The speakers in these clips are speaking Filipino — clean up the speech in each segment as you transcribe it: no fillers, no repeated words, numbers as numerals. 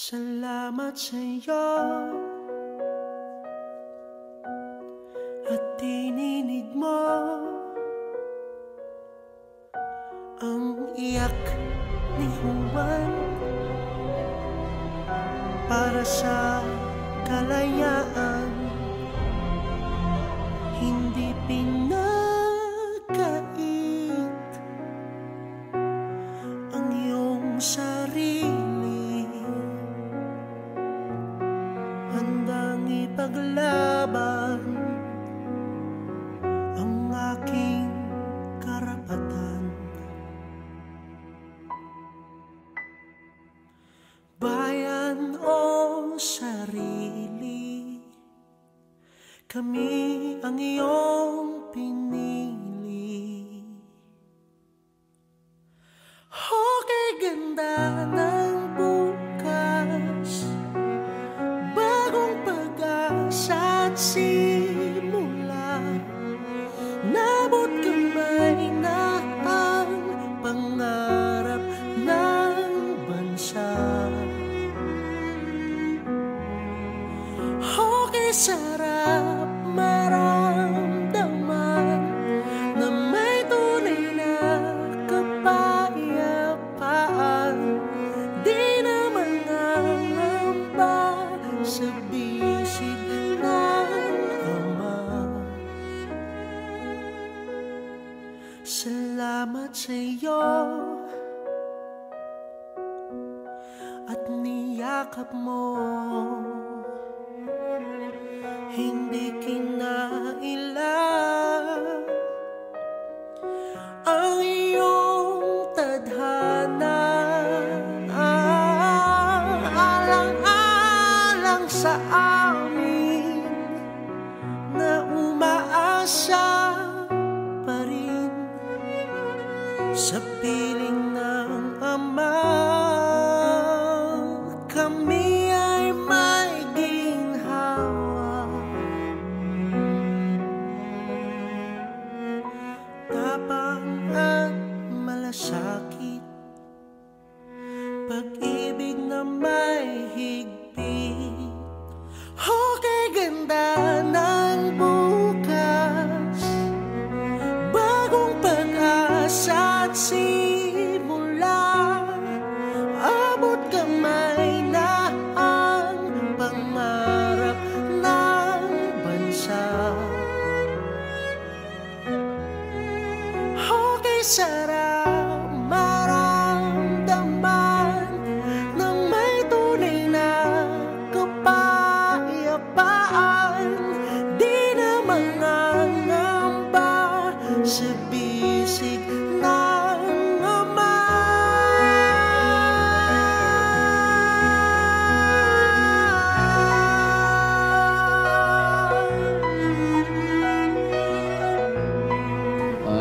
Salamat sa'yo at tininig mo ang iyak ni Juan para sa kalayaan. Hindi pinagkait ang iyong sarili, handang ipaglaban ang aking karapatan. Bayan o sarili, kami ang iyong pinili. Okay, ganda ng bukas, bagong pag-asa at simula. Nabot kamay na ang pangarap ng bansa. Okay, sarap maramdaman na may tunay na kapayapaan. Di naman nangamba sa bisig ng Ama. Salamat sa'yo at niyakap mo. Hindi kinailan ang iyong tadhana, alang-alang sa amin na umaasa pa rin sa piling ng Ama. Kami ay may ginhawa, tapang at malasakit, pag-ibig na may higpit. Okay, ganda ng bukas, bagong pag-asa at simula. Abot kamay na ang pangarap ng bansa. Okay, sarap maramdaman na may tunay na kapayapaan. Di naman nangamba sa bisig ng Ama.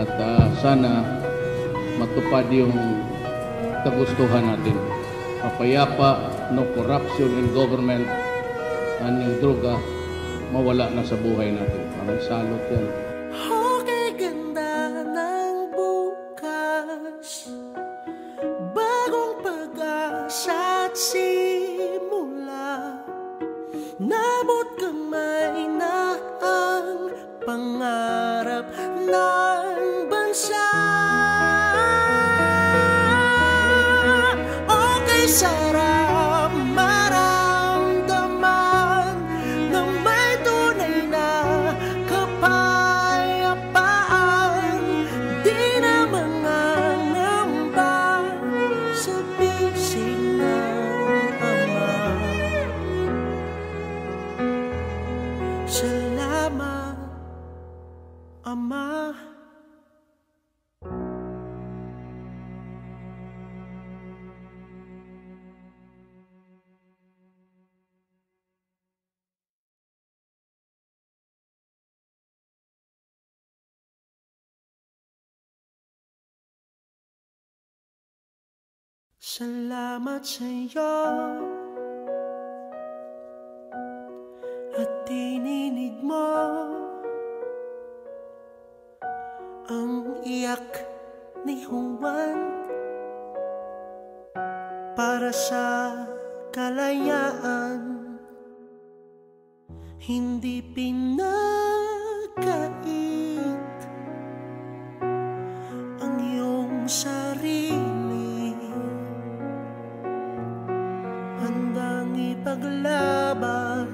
At sana matupad yung kagustuhan natin. Mapayapa, no corruption in government, and yung droga mawala na sa buhay natin. Parang salot yan. Okay, ganda ng bukas, bagong pag-asa at simula. Nabot kamay na ang pangarap ng bansa. Okay, sarap maramdaman na may tunay na kapayapaan. Di naman nangamba sa bisig ng Ama. Salamat, Ama. Salamat sa'yo at tininig mo ang iyak ni Juan para sa kalayaan, hindi pinagkait ang iyong sarili, handang ipaglaban